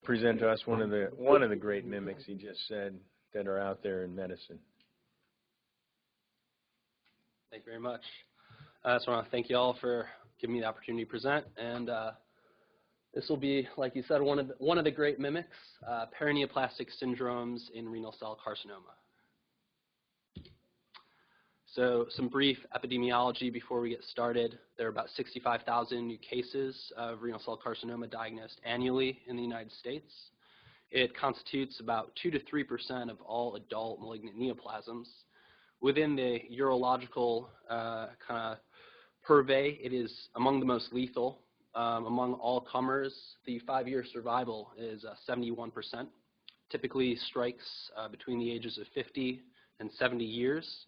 Present to us one of the great mimics he just said that are out there in medicine. Thank you very much. I just want to thank you all for giving me the opportunity to present. And this will be, like you said, one of the great mimics, paraneoplastic syndromes in renal cell carcinoma. So some brief epidemiology before we get started. There are about 65,000 new cases of renal cell carcinoma diagnosed annually in the United States. It constitutes about 2 to 3% of all adult malignant neoplasms. Within the urological kind of purvey, it is among the most lethal. Among all comers, the 5-year survival is 71%. Typically strikes between the ages of 50 and 70 years.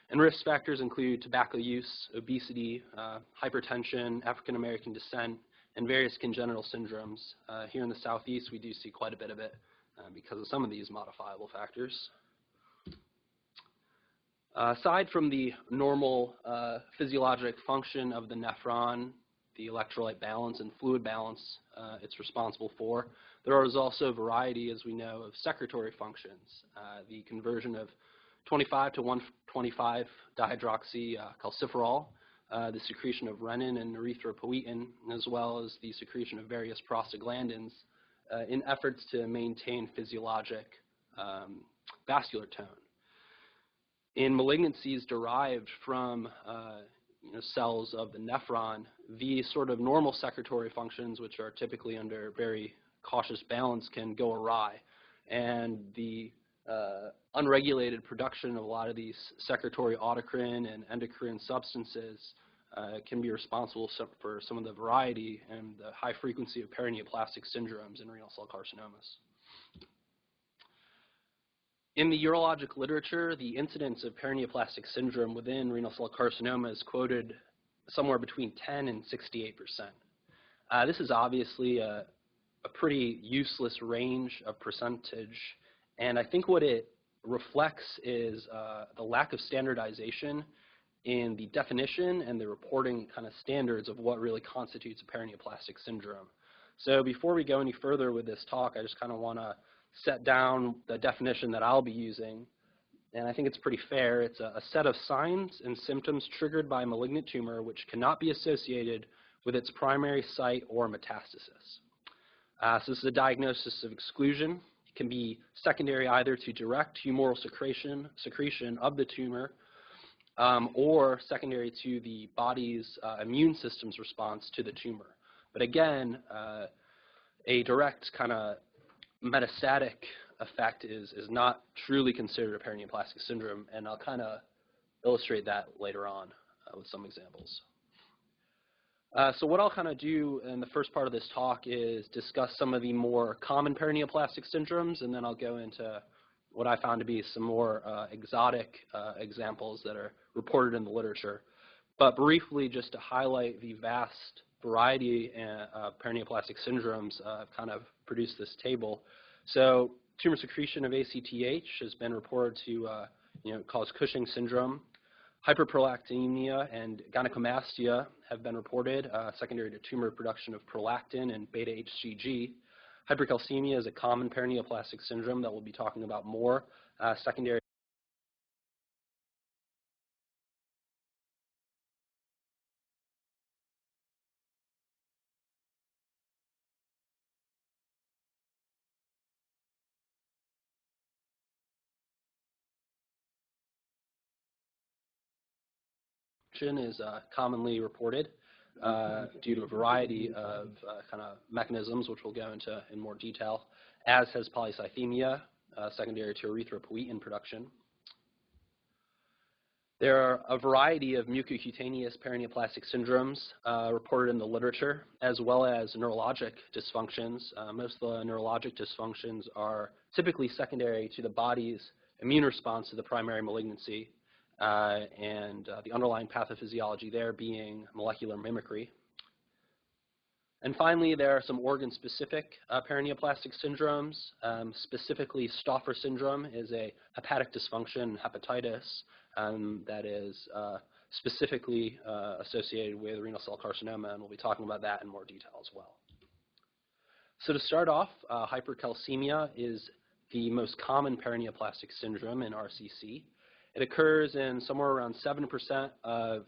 And risk factors include tobacco use, obesity, hypertension, African American descent, and various congenital syndromes. Here in the Southeast, we do see quite a bit of it because of some of these modifiable factors. Aside from the normal physiologic function of the nephron, the electrolyte balance and fluid balance it's responsible for, there is also a variety, as we know, of secretory functions. The conversion of 25 to 125 dihydroxycalciferol, the secretion of renin and erythropoietin, as well as the secretion of various prostaglandins in efforts to maintain physiologic vascular tone. In malignancies derived from cells of the nephron, these sort of normal secretory functions, which are typically under very cautious balance, can go awry. And the unregulated production of a lot of these secretory autocrine and endocrine substances can be responsible for some of the variety and the high frequency of paraneoplastic syndromes in renal cell carcinomas. In the urologic literature, the incidence of paraneoplastic syndrome within renal cell carcinoma is quoted somewhere between 10 and 68%. This is obviously a pretty useless range of percentage, and I think what it reflects is the lack of standardization in the definition and the reporting kind of standards of what really constitutes a paraneoplastic syndrome. So before we go any further with this talk, I just kind of want to set down the definition that I'll be using, and I think it's pretty fair. It's a set of signs and symptoms triggered by a malignant tumor which cannot be associated with its primary site or metastasis. So this is a diagnosis of exclusion. It can be secondary either to direct humoral secretion of the tumor or secondary to the body's immune system's response to the tumor. But again, a direct kind of metastatic effect is not truly considered a paraneoplastic syndrome, and I'll kind of illustrate that later on with some examples. So what I'll kind of do in the first part of this talk is discuss some of the more common paraneoplastic syndromes, and then I'll go into what I found to be some more exotic examples that are reported in the literature. But briefly, just to highlight the vast variety of paraneoplastic syndromes, I've kind of produced this table. So tumor secretion of ACTH has been reported to cause Cushing syndrome. Hyperprolactinemia and gynecomastia have been reported secondary to tumor production of prolactin and beta-HCG. Hypercalcemia is a common paraneoplastic syndrome that we'll be talking about more, secondary is commonly reported due to a variety of kind of mechanisms, which we'll go into in more detail, as has polycythemia, secondary to erythropoietin production. There are a variety of mucocutaneous paraneoplastic syndromes reported in the literature, as well as neurologic dysfunctions. Most of the neurologic dysfunctions are typically secondary to the body's immune response to the primary malignancy, and the underlying pathophysiology there being molecular mimicry. And finally, there are some organ-specific paraneoplastic syndromes. Specifically, Stauffer syndrome is a hepatic dysfunction, hepatitis, that is specifically associated with renal cell carcinoma, and we'll be talking about that in more detail as well. So to start off, hypercalcemia is the most common paraneoplastic syndrome in RCC. It occurs in somewhere around 7% of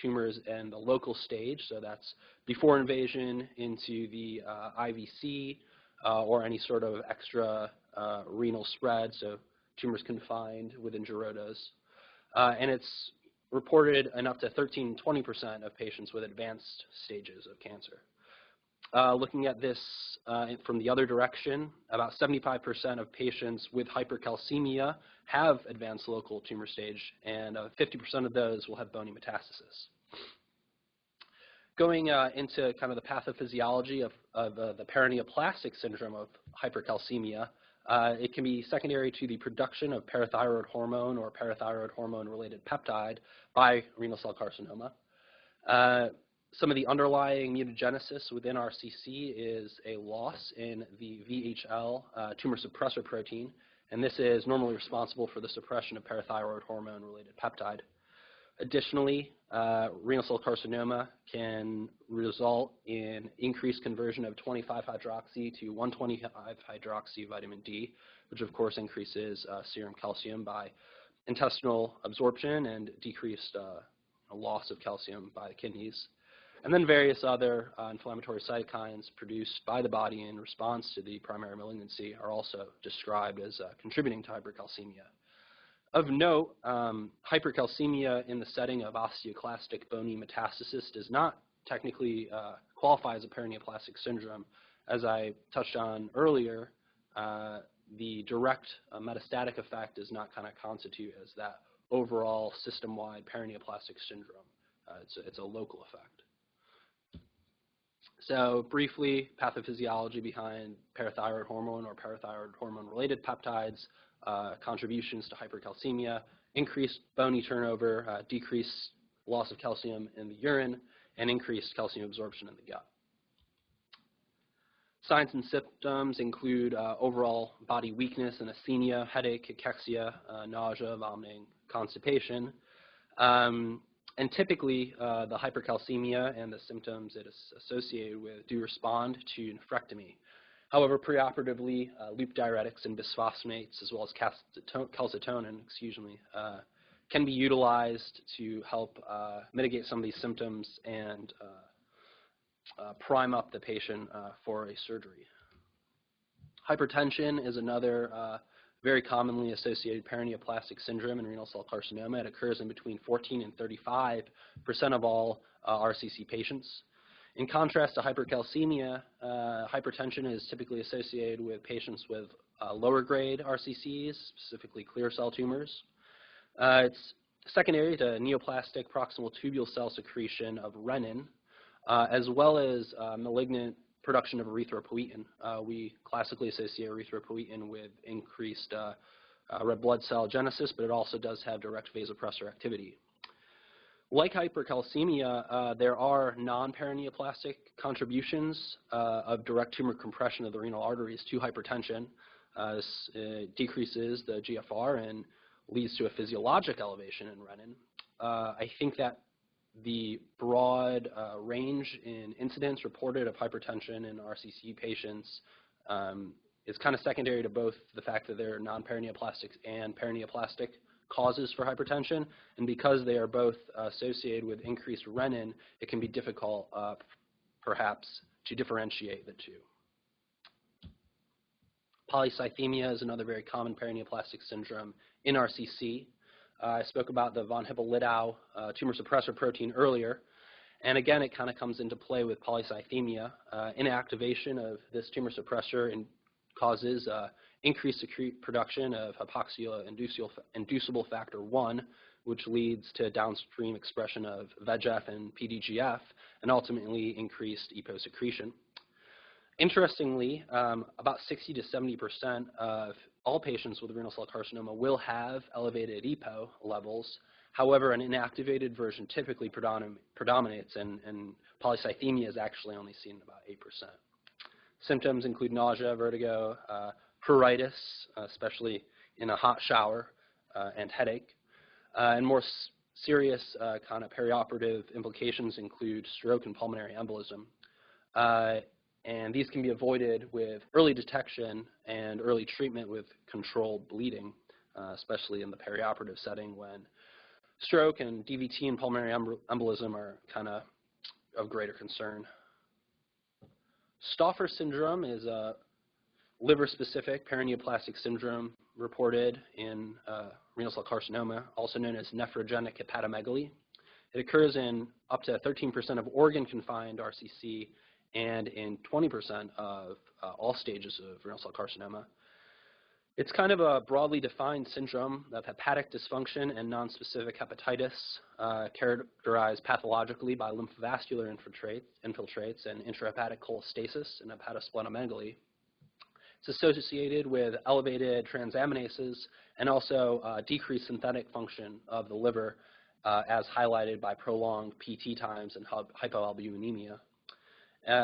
tumors in the local stage, so that's before invasion into the IVC or any sort of extra renal spread, so tumors confined within gerotas. And it's reported in up to 13-20% of patients with advanced stages of cancer. Looking at this from the other direction, about 75% of patients with hypercalcemia have advanced local tumor stage, and 50% of those will have bony metastasis. Going into kind of the pathophysiology of the paraneoplastic syndrome of hypercalcemia, it can be secondary to the production of parathyroid hormone or parathyroid hormone-related peptide by renal cell carcinoma. Some of the underlying mutagenesis within RCC is a loss in the VHL tumor suppressor protein, and this is normally responsible for the suppression of parathyroid hormone-related peptide. Additionally, renal cell carcinoma can result in increased conversion of 25-hydroxy to 125-hydroxy vitamin D, which of course increases serum calcium by intestinal absorption and decreased loss of calcium by the kidneys. And then various other inflammatory cytokines produced by the body in response to the primary malignancy are also described as contributing to hypercalcemia. Of note, hypercalcemia in the setting of osteoclastic bony metastasis does not technically qualify as a paraneoplastic syndrome. As I touched on earlier, the direct metastatic effect does not kind of constitute as that overall system-wide paraneoplastic syndrome. It's a local effect. So briefly, pathophysiology behind parathyroid hormone or parathyroid hormone-related peptides, contributions to hypercalcemia, increased bony turnover, decreased loss of calcium in the urine, and increased calcium absorption in the gut. Signs and symptoms include overall body weakness and asthenia, headache, cachexia, nausea, vomiting, constipation. And typically, the hypercalcemia and the symptoms it is associated with do respond to nephrectomy. However, preoperatively, loop diuretics and bisphosphonates, as well as calcitonin, can be utilized to help mitigate some of these symptoms and prime up the patient for a surgery. Hypertension is another very commonly associated paraneoplastic syndrome in renal cell carcinoma. It occurs in between 14 and 35% of all RCC patients. In contrast to hypercalcemia, hypertension is typically associated with patients with lower grade RCCs, specifically clear cell tumors. It's secondary to neoplastic proximal tubule cell secretion of renin, as well as malignant production of erythropoietin. We classically associate erythropoietin with increased red blood cell genesis, but it also does have direct vasopressor activity. Like hypercalcemia, there are non-paraneoplastic contributions of direct tumor compression of the renal arteries to hypertension. This decreases the GFR and leads to a physiologic elevation in renin. I think that the broad range in incidence reported of hypertension in RCC patients is kind of secondary to both the fact that there are non-paraneoplastic and paraneoplastic causes for hypertension, and because they are both associated with increased renin, it can be difficult, perhaps, to differentiate the two. Polycythemia is another very common paraneoplastic syndrome in RCC. I spoke about the von Hippel-Lindau tumor suppressor protein earlier, and again, it kind of comes into play with polycythemia. Inactivation of this tumor suppressor causes increased production of hypoxia-inducible factor 1, which leads to downstream expression of VEGF and PDGF, and ultimately increased EPO secretion. Interestingly, about 60 to 70% of all patients with renal cell carcinoma will have elevated EPO levels. However, an inactivated version typically predominates, and polycythemia is actually only seen in about 8%. Symptoms include nausea, vertigo, pruritus, especially in a hot shower, and headache. And more serious kind of perioperative implications include stroke and pulmonary embolism. And these can be avoided with early detection and early treatment with controlled bleeding, especially in the perioperative setting when stroke and DVT and pulmonary embolism are kind of greater concern. Stauffer syndrome is a liver-specific paraneoplastic syndrome reported in renal cell carcinoma, also known as nephrogenic hepatomegaly. It occurs in up to 13% of organ-confined RCC and in 20% of all stages of renal cell carcinoma. It's kind of a broadly defined syndrome of hepatic dysfunction and nonspecific hepatitis, characterized pathologically by lymphovascular infiltrates and intrahepatic cholestasis and hepatosplenomegaly. It's associated with elevated transaminases and also decreased synthetic function of the liver, as highlighted by prolonged PT times and hypoalbuminemia.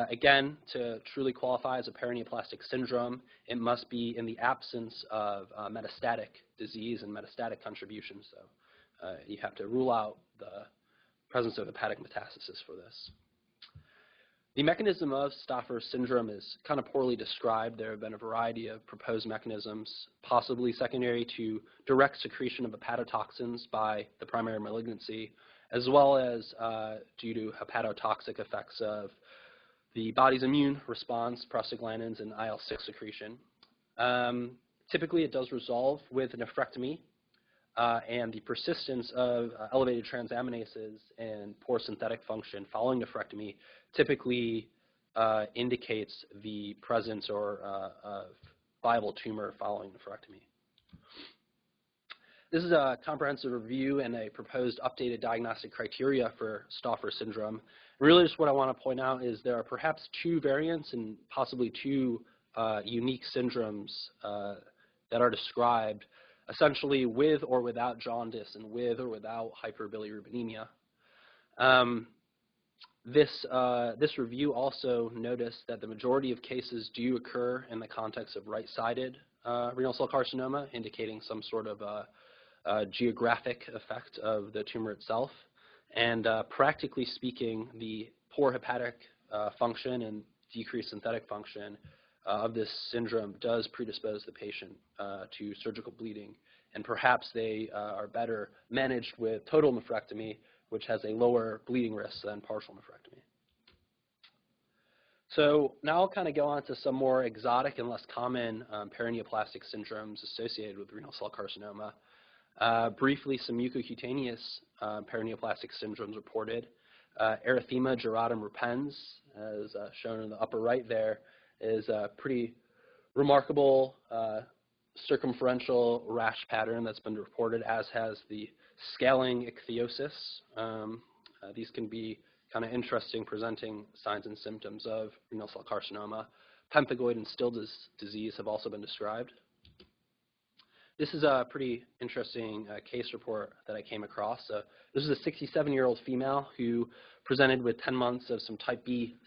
Again, to truly qualify as a paraneoplastic syndrome, it must be in the absence of metastatic disease and metastatic contribution. So you have to rule out the presence of hepatic metastasis for this. The mechanism of Stauffer syndrome is kind of poorly described. There have been a variety of proposed mechanisms, possibly secondary to direct secretion of hepatotoxins by the primary malignancy, as well as due to hepatotoxic effects of the body's immune response, prostaglandins, and IL-6 secretion. Typically, it does resolve with nephrectomy, and the persistence of elevated transaminases and poor synthetic function following nephrectomy typically indicates the presence or of viable tumor following nephrectomy. This is a comprehensive review and a proposed updated diagnostic criteria for Stauffer syndrome. Really, just what I want to point out is there are perhaps two variants and possibly two unique syndromes that are described, essentially with or without jaundice and with or without hyperbilirubinemia. This review also noticed that the majority of cases do occur in the context of right-sided renal cell carcinoma, indicating some sort of geographic effect of the tumor itself. And practically speaking, the poor hepatic function and decreased synthetic function of this syndrome does predispose the patient to surgical bleeding. And perhaps they are better managed with total nephrectomy, which has a lower bleeding risk than partial nephrectomy. So now I'll kind of go on to some more exotic and less common paraneoplastic syndromes associated with renal cell carcinoma. Briefly, some mucocutaneous paraneoplastic syndromes reported. Erythema geratum repens, as shown in the upper right there, is a pretty remarkable circumferential rash pattern that's been reported, as has the scaling ichthyosis. These can be kind of interesting presenting signs and symptoms of renal cell carcinoma. Pemphigoid and Still's disease have also been described. This is a pretty interesting case report that I came across. This is a 67-year-old female who presented with 10 months of some type B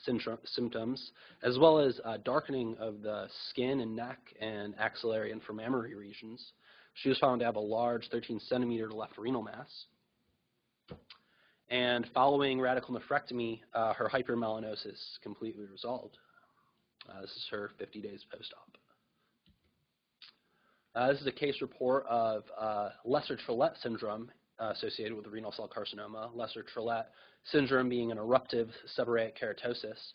symptoms, as well as darkening of the skin and neck and axillary and foraminary regions. She was found to have a large 13-centimeter left renal mass. And following radical nephrectomy, her hypermelanosis completely resolved. This is her 50 days post-op. This is a case report of Lesser-Trelette syndrome associated with renal cell carcinoma. Lesser-Trelette syndrome being an eruptive seborrheic keratosis.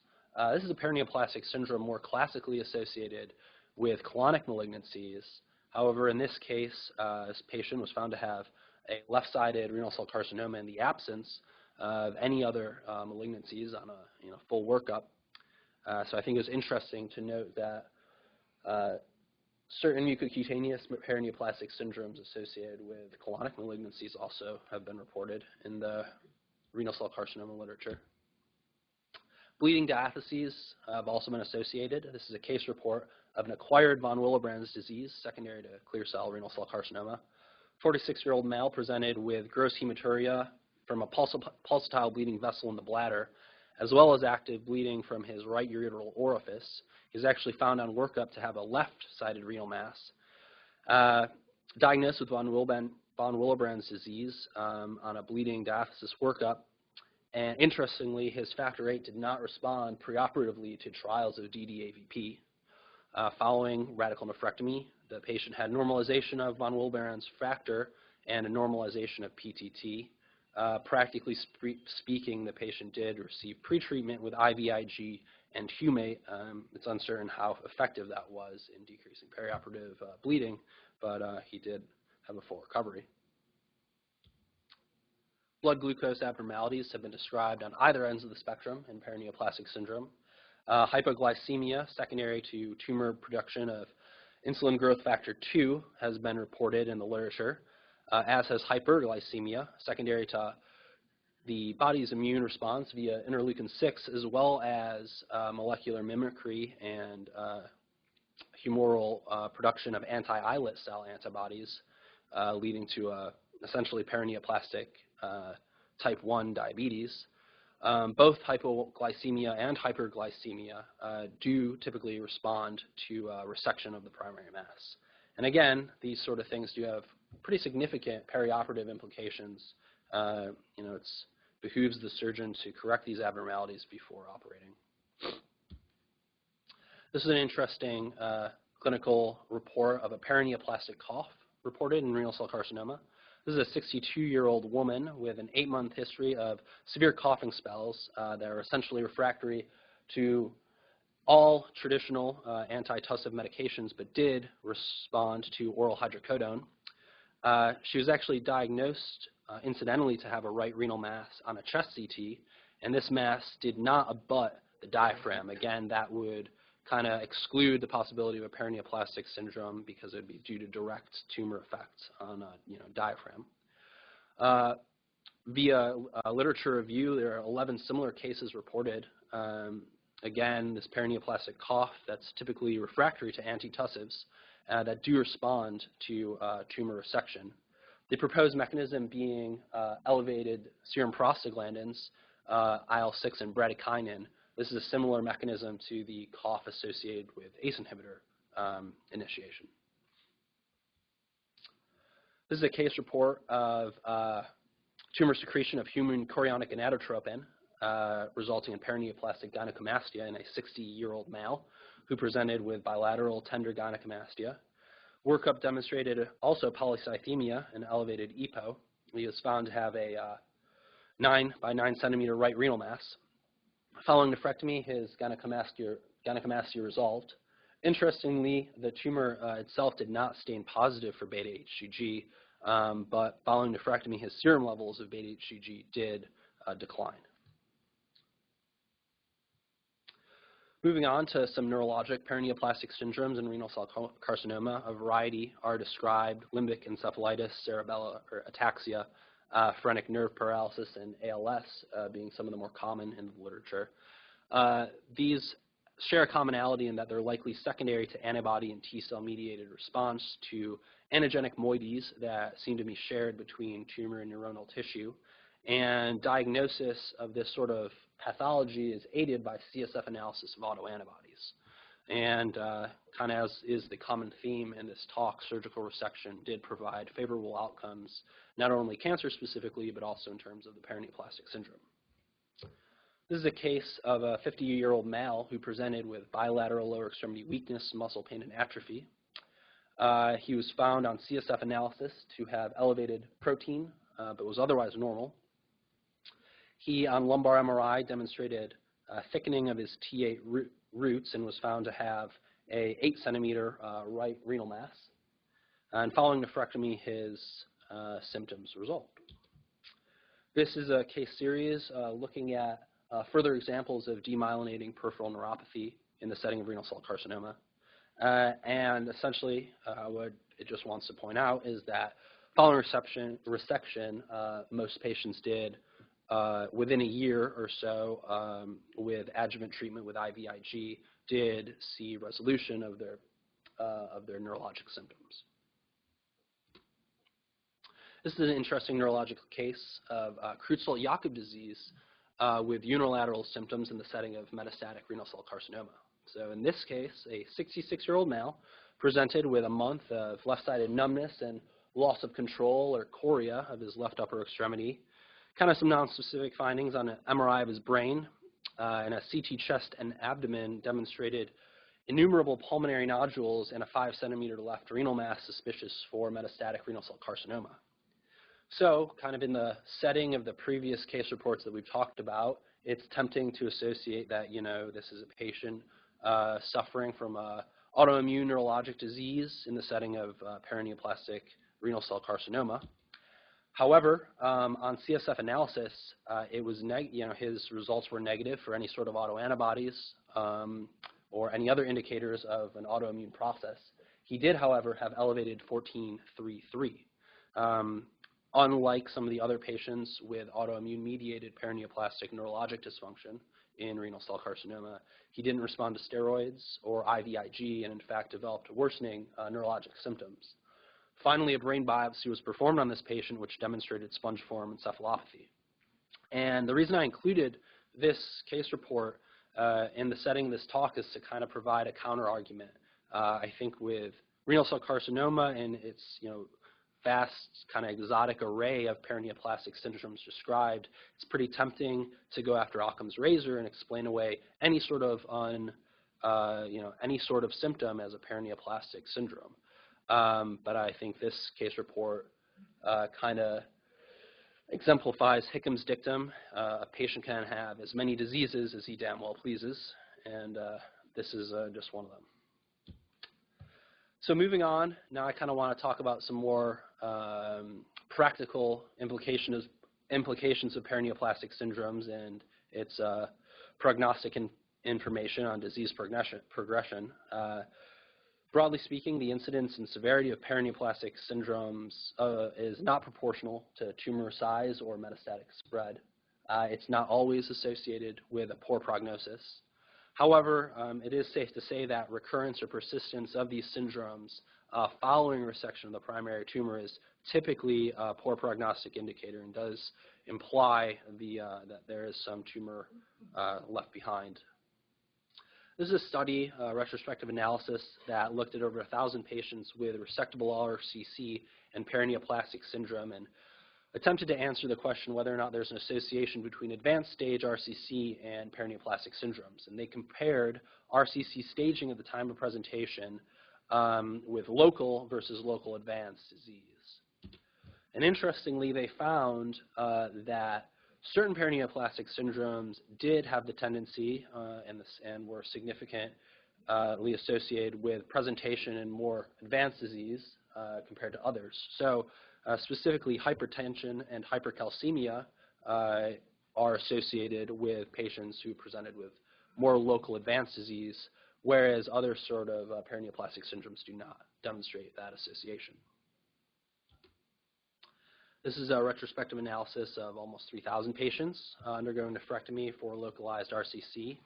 This is a paraneoplastic syndrome more classically associated with colonic malignancies. However, in this case, this patient was found to have a left-sided renal cell carcinoma in the absence of any other malignancies on a full workup. So I think it was interesting to note that certain mucocutaneous paraneoplastic syndromes associated with colonic malignancies also have been reported in the renal cell carcinoma literature. Bleeding diatheses have also been associated. This is a case report of an acquired von Willebrand's disease secondary to clear cell renal cell carcinoma. 46-year-old male presented with gross hematuria from a pulsatile bleeding vessel in the bladder, as well as active bleeding from his right ureteral orifice. He's actually found on workup to have a left-sided renal mass. Diagnosed with von Willebrand's disease on a bleeding diathesis workup, And interestingly, his factor VIII did not respond preoperatively to trials of DDAVP. Following radical nephrectomy, the patient had normalization of von Willebrand's factor and a normalization of PTT. Practically speaking, the patient did receive pretreatment with IVIG and humate. It's uncertain how effective that was in decreasing perioperative bleeding, but he did have a full recovery. Blood glucose abnormalities have been described on either ends of the spectrum in paraneoplastic syndrome. Hypoglycemia, secondary to tumor production of insulin growth factor 2, has been reported in the literature, as has hyperglycemia, secondary to the body's immune response via interleukin-6, as well as molecular mimicry and humoral production of anti-islet cell antibodies, leading to essentially paraneoplastic type 1 diabetes. Both hypoglycemia and hyperglycemia do typically respond to resection of the primary mass. And again, these sort of things do have pretty significant perioperative implications. It behooves the surgeon to correct these abnormalities before operating. This is an interesting clinical report of a paraneoplastic cough reported in renal cell carcinoma. This is a 62-year-old woman with an 8-month history of severe coughing spells that are essentially refractory to all traditional antitussive medications, but did respond to oral hydrocodone. She was actually diagnosed incidentally to have a right renal mass on a chest CT, and this mass did not abut the diaphragm. Again, that would kind of exclude the possibility of a paraneoplastic syndrome because it would be due to direct tumor effects on diaphragm. Via literature review, there are 11 similar cases reported. Again, this paraneoplastic cough that's typically refractory to antitussives that do respond to tumor resection. The proposed mechanism being elevated serum prostaglandins, IL-6 and bradykinin. This is a similar mechanism to the cough associated with ACE inhibitor initiation. This is a case report of tumor secretion of human chorionic gonadotropin resulting in paraneoplastic gynecomastia in a 60-year-old male who presented with bilateral tender gynecomastia. Workup demonstrated also polycythemia and elevated EPO. He was found to have a 9 by 9 centimeter right renal mass. Following nephrectomy, his gynecomastia resolved. Interestingly, the tumor itself did not stain positive for beta-HCG, but following nephrectomy, his serum levels of beta-HCG did decline. Moving on to some neurologic paraneoplastic syndromes in renal cell carcinoma, a variety are described: limbic encephalitis, cerebellar or ataxia, phrenic nerve paralysis, and ALS being some of the more common in the literature. These share a commonality in that they're likely secondary to antibody and T-cell mediated response to antigenic moieties that seem to be shared between tumor and neuronal tissue. And diagnosis of this sort of pathology is aided by CSF analysis of autoantibodies. And kind of as is the common theme in this talk, surgical resection did provide favorable outcomes, not only cancer specifically, but also in terms of the paraneoplastic syndrome. This is a case of a 50-year-old male who presented with bilateral lower extremity weakness, muscle pain, and atrophy. He was found on CSF analysis to have elevated protein, but was otherwise normal. He, on lumbar MRI, demonstrated thickening of his T8 roots and was found to have a 8-centimeter right renal mass. And following nephrectomy, his symptoms resolved. This is a case series looking at further examples of demyelinating peripheral neuropathy in the setting of renal cell carcinoma. And essentially, what it just wants to point out is that following resection, most patients did within a year or so with adjuvant treatment with IVIG did see resolution of their neurologic symptoms. This is an interesting neurological case of Creutzfeldt-Jakob disease with unilateral symptoms in the setting of metastatic renal cell carcinoma. So in this case, a 66-year-old male presented with a month of left-sided numbness and loss of control or chorea of his left upper extremity. Kind of some non-specific findings on an MRI of his brain and a CT chest and abdomen demonstrated innumerable pulmonary nodules and a 5-centimeter left renal mass suspicious for metastatic renal cell carcinoma. So, kind of in the setting of the previous case reports that we've talked about, it's tempting to associate that, this is a patient suffering from autoimmune neurologic disease in the setting of paraneoplastic renal cell carcinoma. However, on CSF analysis, it was his results were negative for any sort of autoantibodies or any other indicators of an autoimmune process. He did, however, have elevated 14-3-3. Unlike some of the other patients with autoimmune-mediated paraneoplastic neurologic dysfunction in renal cell carcinoma, he didn't respond to steroids or IVIG and, in fact, developed worsening neurologic symptoms. Finally, a brain biopsy was performed on this patient, which demonstrated spongiform encephalopathy. And the reason I included this case report in the setting of this talk is to kind of provide a counter-argument. I think with renal cell carcinoma and its, vast kind of exotic array of paraneoplastic syndromes described, it's pretty tempting to go after Occam's razor and explain away any sort of symptom as a paraneoplastic syndrome. But I think this case report kind of exemplifies Hickham's dictum. A patient can have as many diseases as he damn well pleases, and this is just one of them. So moving on, now I kind of want to talk about some more practical implications of paraneoplastic syndromes and its prognostic information on disease progression. Broadly speaking, the incidence and severity of paraneoplastic syndromes is not proportional to tumor size or metastatic spread. It's not always associated with a poor prognosis. However, it is safe to say that recurrence or persistence of these syndromes following resection of the primary tumor is typically a poor prognostic indicator and does imply that there is some tumor left behind. This is a study, retrospective analysis, that looked at over 1,000 patients with resectable RCC and paraneoplastic syndrome and attempted to answer the question whether or not there's an association between advanced stage RCC and paraneoplastic syndromes. And they compared RCC staging at the time of presentation with local versus local advanced disease. And interestingly, they found that certain paraneoplastic syndromes did have the tendency and were significantly associated with presentation in more advanced disease compared to others. So specifically, hypertension and hypercalcemia are associated with patients who presented with more local advanced disease, whereas other sort of paraneoplastic syndromes do not demonstrate that association. This is a retrospective analysis of almost 3,000 patients undergoing nephrectomy for localized RCC.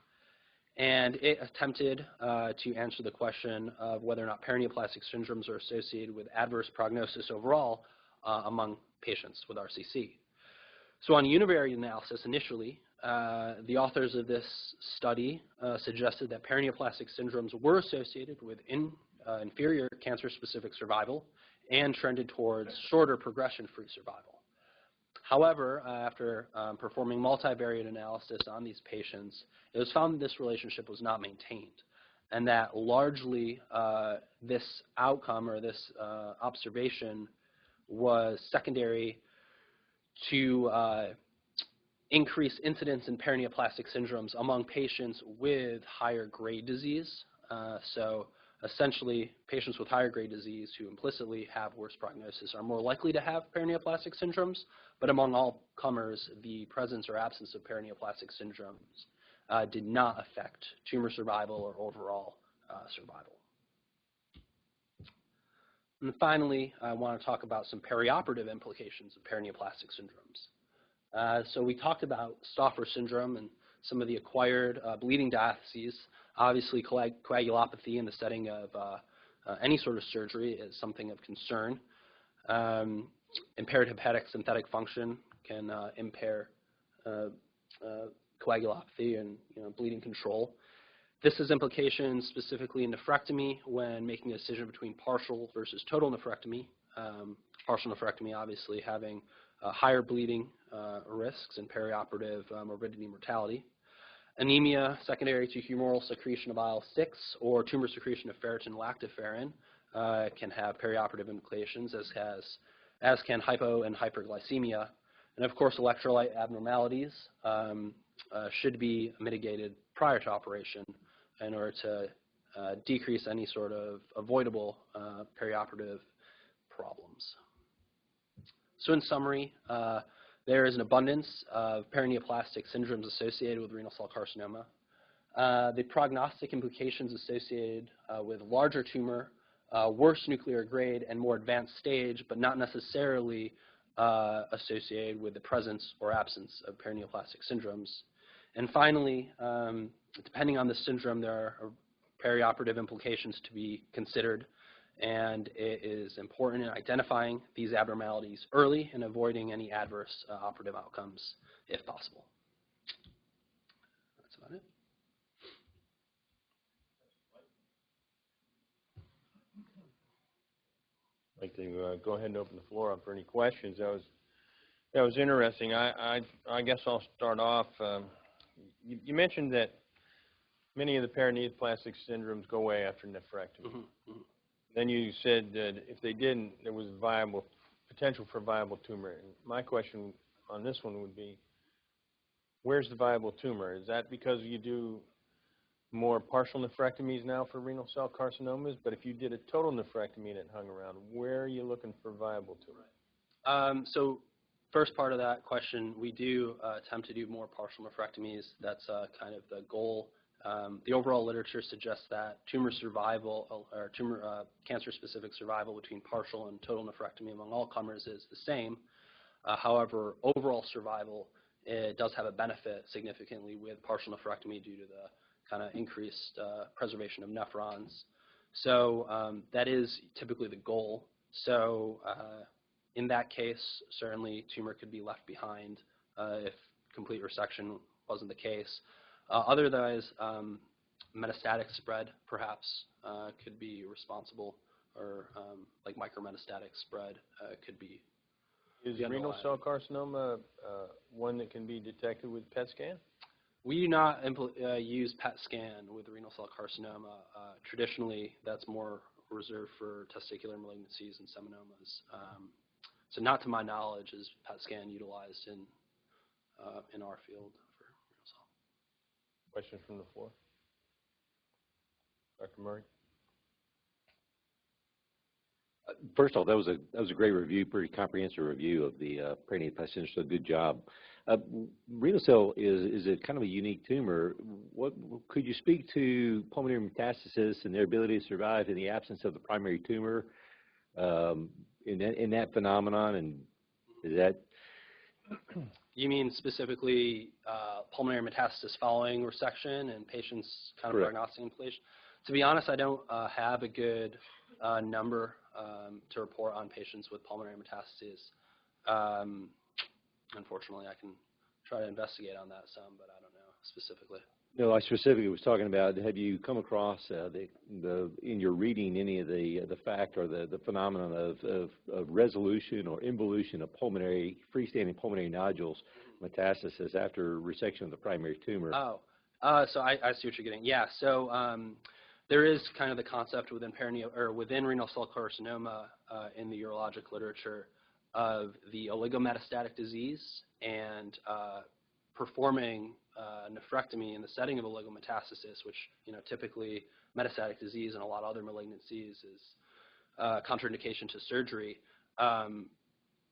And it attempted to answer the question of whether or not paraneoplastic syndromes are associated with adverse prognosis overall among patients with RCC. So on univariate analysis initially, the authors of this study suggested that paraneoplastic syndromes were associated with inferior cancer-specific survival and trended towards shorter progression-free survival. However, after performing multivariate analysis on these patients, it was found that this relationship was not maintained, and that largely this outcome or this observation was secondary to increased incidence in paraneoplastic syndromes among patients with higher grade disease. So essentially, patients with higher grade disease who implicitly have worse prognosis are more likely to have paraneoplastic syndromes, but among all comers, the presence or absence of paraneoplastic syndromes did not affect tumor survival or overall survival. And finally, I want to talk about some perioperative implications of paraneoplastic syndromes. So we talked about Stauffer syndrome and some of the acquired bleeding diatheses. Obviously, coagulopathy in the setting of any sort of surgery is something of concern. Impaired hepatic synthetic function can impair coagulopathy and bleeding control. This has implications specifically in nephrectomy when making a decision between partial versus total nephrectomy. Partial nephrectomy obviously having higher bleeding risks and perioperative morbidity and mortality. Anemia secondary to humoral secretion of IL-6 or tumor secretion of ferritin and lactoferrin can have perioperative implications, as can hypo and hyperglycemia. And of course, electrolyte abnormalities should be mitigated prior to operation in order to decrease any sort of avoidable perioperative problems. So in summary, there is an abundance of paraneoplastic syndromes associated with renal cell carcinoma. The prognostic implications associated with larger tumor, worse nuclear grade, and more advanced stage, but not necessarily associated with the presence or absence of paraneoplastic syndromes. And finally, depending on the syndrome, there are perioperative implications to be considered, and it is important in identifying these abnormalities early and avoiding any adverse operative outcomes if possible. That's about it. I'd like to go ahead and open the floor up for any questions. That was interesting. I guess I'll start off. You mentioned that many of the paraneoplastic syndromes go away after nephrectomy. Mm-hmm. Then you said that if they didn't, there was potential for viable tumor. And my question on this one would be, where's the viable tumor? Is that because you do more partial nephrectomies now for renal cell carcinomas? But if you did a total nephrectomy and it hung around, where are you looking for viable tumor? So first part of that question, we do attempt to do more partial nephrectomies. That's kind of the goal. The overall literature suggests that tumor survival or cancer-specific survival between partial and total nephrectomy among all comers is the same. However, overall survival, it does have a benefit significantly with partial nephrectomy due to the kind of increased preservation of nephrons. So that is typically the goal. So in that case, certainly tumor could be left behind if complete resection wasn't the case. Otherwise, metastatic spread perhaps could be responsible, or like micrometastatic spread could be. Is renal cell carcinoma one that can be detected with PET scan? We do not use PET scan with renal cell carcinoma. Traditionally, that's more reserved for testicular malignancies and seminomas. So not to my knowledge is PET scan utilized in our field. Questions from the floor? Dr. Murray? First off, that was a great review, pretty comprehensive review of the paraneoplastic syndrome, so good job. Renal cell is a kind of a unique tumor. What could you speak to pulmonary metastasis and their ability to survive in the absence of the primary tumor in that phenomenon? And is that You mean specifically pulmonary metastasis following resection and patients kind of Correct. prognostic implication? To be honest, I don't have a good number to report on patients with pulmonary metastases. Unfortunately, I can try to investigate on that some, but I don't know specifically. No, I specifically was talking about, have you come across in your reading any of the fact or the phenomenon of resolution or involution of freestanding pulmonary nodules metastasis after resection of the primary tumor? So I see what you're getting. Yeah, so there is kind of the concept within renal cell carcinoma in the urologic literature of the oligometastatic disease and performing nephrectomy in the setting of oligometastasis, which typically metastatic disease and a lot of other malignancies is contraindication to surgery.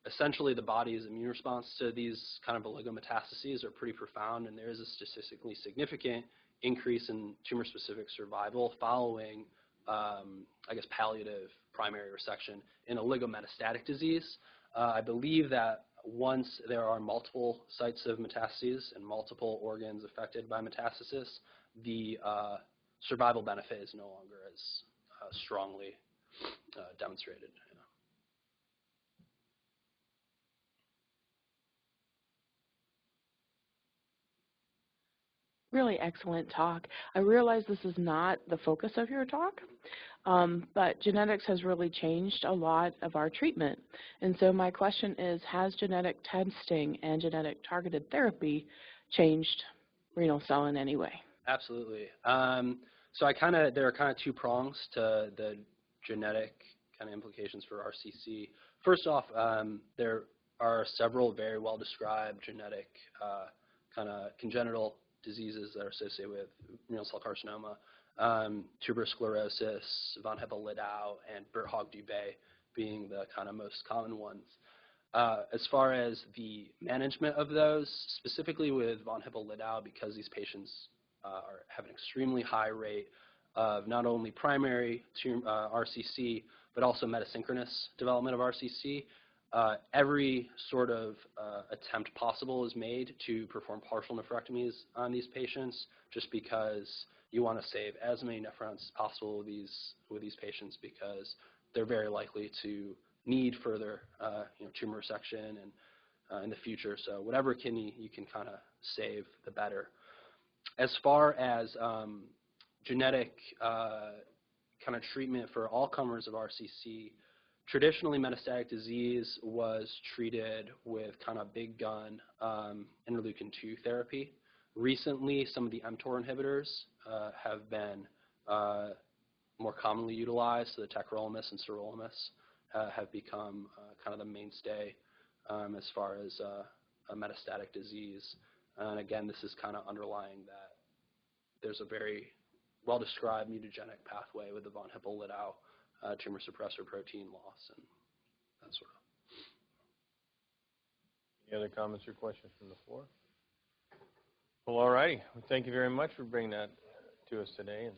Essentially, the body's immune response to these kind of oligometastases are pretty profound, and there is a statistically significant increase in tumor-specific survival following, palliative primary resection in oligometastatic disease. I believe that once there are multiple sites of metastases and multiple organs affected by metastasis, the survival benefit is no longer as strongly demonstrated. Really excellent talk. I realize this is not the focus of your talk, But genetics has really changed a lot of our treatment. And so my question is, has genetic testing and genetic targeted therapy changed renal cell in any way? Absolutely. So there are kind of two prongs to the genetic kind of implications for RCC. First off, there are several very well described genetic kind of congenital diseases that are associated with renal cell carcinoma. Tuberous sclerosis, von Hippel-Lindau, and Birt-Hogg-Dubé being the kind of most common ones. As far as the management of those, specifically with von Hippel-Lindau, because these patients have an extremely high rate of not only primary RCC, but also metasynchronous development of RCC, every sort of attempt possible is made to perform partial nephrectomies on these patients, just because you want to save as many nephrons as possible with these patients, because they're very likely to need further tumor resection and in the future. So whatever kidney you can kind of save, the better. As far as genetic kind of treatment for all comers of RCC, traditionally metastatic disease was treated with kind of big gun interleukin-2 therapy. Recently, some of the mTOR inhibitors have been more commonly utilized, so the tacrolimus and sirolimus have become kind of the mainstay as far as a metastatic disease. And again, this is kind of underlying that there's a very well-described mutagenic pathway with the von Hippel-Lindau tumor suppressor protein loss and that sort of. Any other comments or questions from the floor? Well, all righty. Well, thank you very much for bringing that to us today. And